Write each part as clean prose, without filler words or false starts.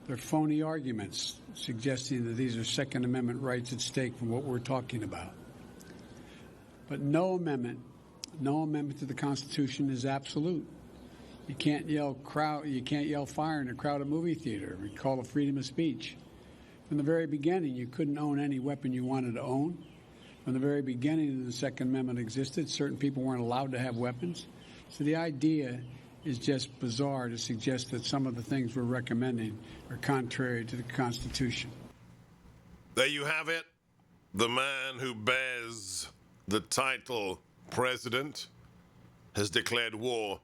They're phony arguments suggesting that these are Second Amendment rights at stake from what we're talking about. But no amendment to the Constitution is absolute. You can't yell fire in a crowded movie theater. We call it freedom of speech. From the very beginning, you couldn't own any weapon you wanted to own. From the very beginning the Second Amendment existed, certain people weren't allowed to have weapons. So the idea is just bizarre to suggest that some of the things we're recommending are contrary to the Constitution. There you have it. The man who bears the title President has declared war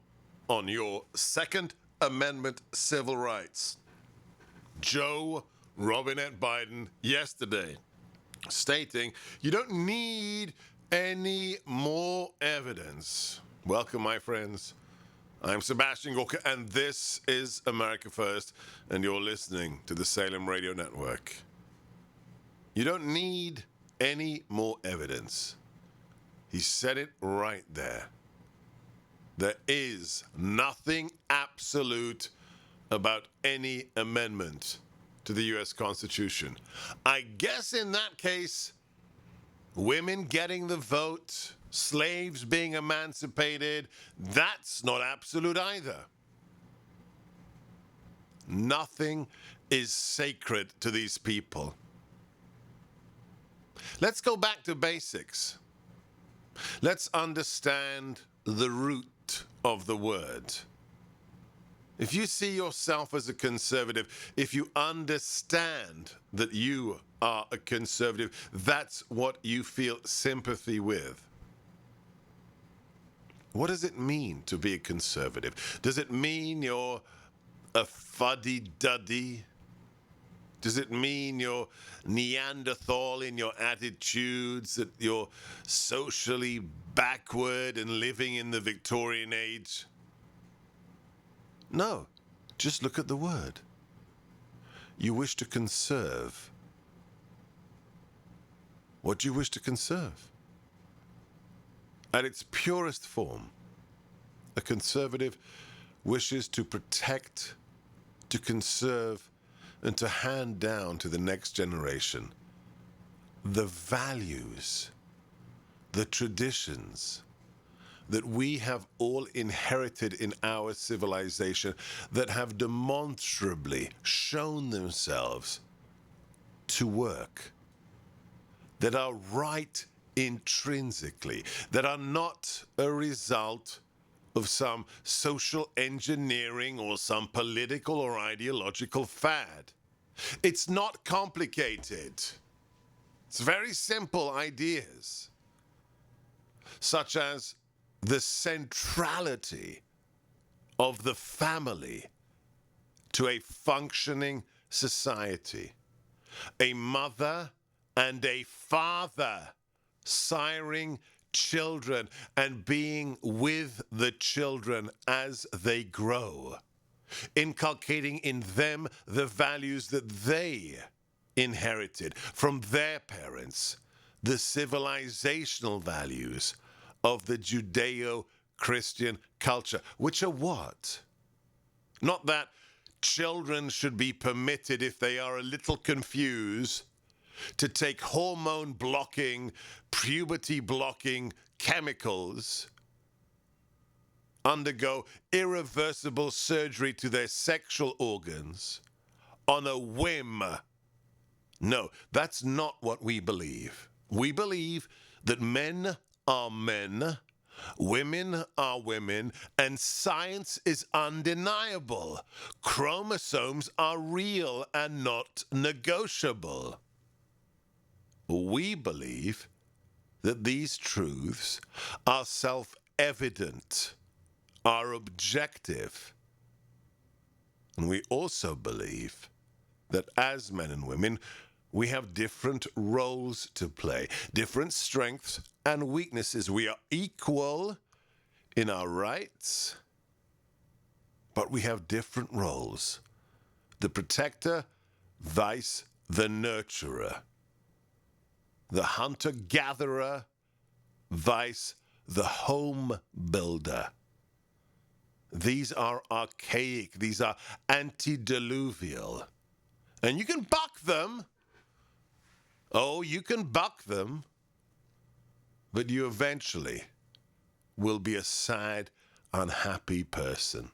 on your Second Amendment civil rights. Joe Robinette Biden yesterday stating you don't need any more evidence. Welcome, my friends. I'm Sebastian Gorka, and this is America First, and you're listening to the Salem Radio Network. You don't need any more evidence. He said it right there. There is nothing absolute about any amendment to the U.S. Constitution. I guess in that case, women getting the vote, slaves being emancipated, that's not absolute either. Nothing is sacred to these people. Let's go back to basics. Let's understand the root of the word. If you see yourself as a conservative, if you understand that you are a conservative, that's what you feel sympathy with. What does it mean to be a conservative? Does it mean you're a fuddy-duddy? Does it mean you're Neanderthal in your attitudes, that you're socially backward and living in the Victorian age? No, just look at the word. You wish to conserve. What do you wish to conserve? At its purest form, a conservative wishes to protect, to conserve, and to hand down to the next generation the values, the traditions that we have all inherited in our civilization that have demonstrably shown themselves to work, that are right intrinsically, that are not a result of some social engineering or some political or ideological fad. It's not complicated. It's very simple ideas, such as the centrality of the family to a functioning society. A mother and a father siring children and being with the children as they grow, inculcating in them the values that they inherited from their parents, the civilizational values of the Judeo-Christian culture, which are what? Not that children should be permitted, if they are a little confused, to take hormone-blocking, puberty-blocking chemicals, undergo irreversible surgery to their sexual organs on a whim. No, that's not what we believe. We believe that men are men, women are women, and science is undeniable. Chromosomes are real and not negotiable. We believe that these truths are self-evident, are objective. And we also believe that as men and women, we have different roles to play, different strengths and weaknesses. We are equal in our rights, but we have different roles. The protector, vice the nurturer. The hunter-gatherer, vice the home builder. These are archaic, these are antediluvial. And you can buck them. Oh, you can buck them. But you eventually will be a sad, unhappy person.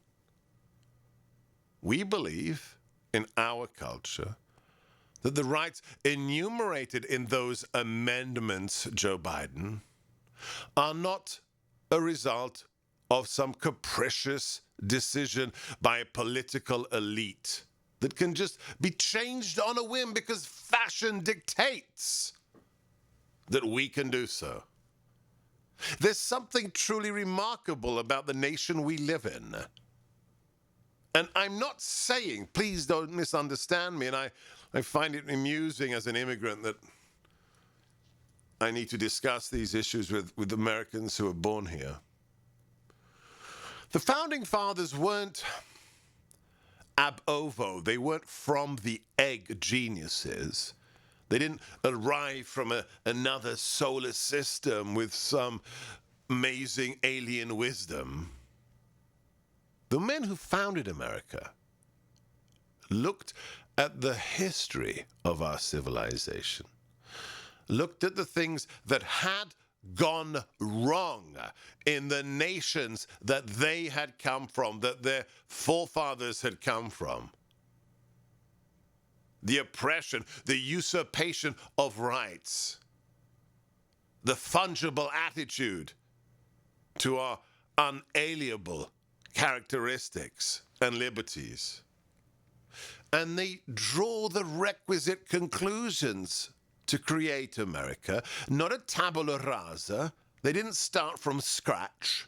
We believe in our culture that the rights enumerated in those amendments, Joe Biden, are not a result of some capricious decision by a political elite that can just be changed on a whim because fashion dictates that we can do so. There's something truly remarkable about the nation we live in. And I'm not saying, please don't misunderstand me, and I find it amusing as an immigrant that I need to discuss these issues with Americans who are born here. The Founding Fathers weren't ab ovo. They weren't from the egg geniuses. They didn't arrive from another solar system with some amazing alien wisdom. The men who founded America looked at the history of our civilization, looked at the things that had gone wrong in the nations that they had come from, that their forefathers had come from. The oppression, the usurpation of rights, the fungible attitude to our unalienable characteristics and liberties. And they draw the requisite conclusions to create America, not a tabula rasa. They didn't start from scratch.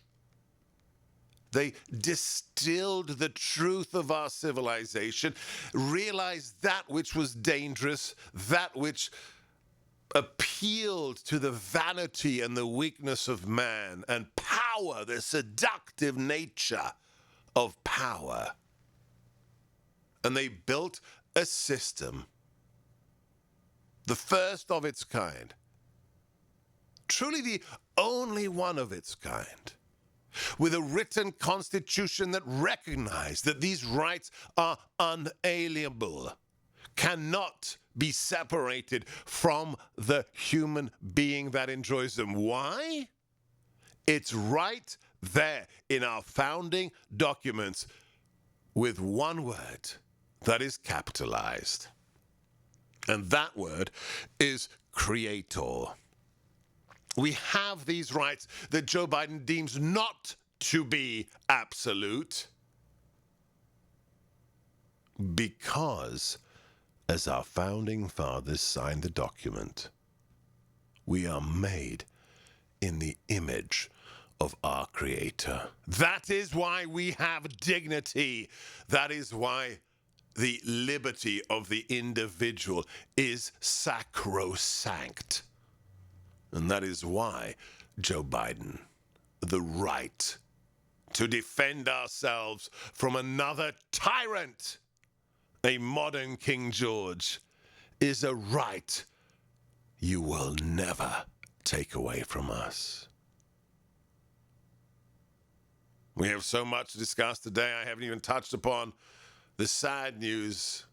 They distilled the truth of our civilization, realized that which was dangerous, that which appealed to the vanity and the weakness of man, and power, the seductive nature of power. And they built a system, the first of its kind, truly the only one of its kind, with a written constitution that recognized that these rights are unalienable, cannot be separated from the human being that enjoys them. Why? It's right there in our founding documents with one word that is capitalized. And that word is creator. We have these rights that Joe Biden deems not to be absolute because, as our founding fathers signed the document, we are made in the image of our Creator. That is why we have dignity. That is why the liberty of the individual is sacrosanct. And that is why, Joe Biden, the right to defend ourselves from another tyrant, a modern King George, is a right you will never take away from us. We have so much to discuss today. I haven't even touched upon the sad news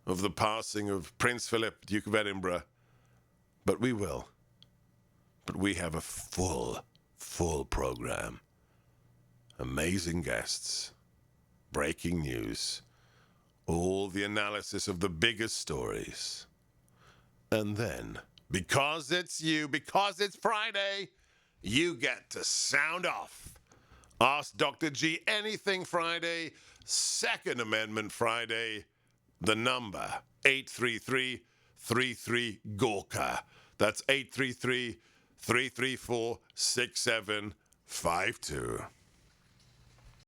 of the passing of Prince Philip, Duke of Edinburgh. But we will. But we have a full program. Amazing guests, breaking news, all the analysis of the biggest stories. And then, because it's you, because it's Friday, you get to sound off. Ask Dr. G anything Friday, Second Amendment Friday, the number 833-33-GORKA. That's 833-334-6752.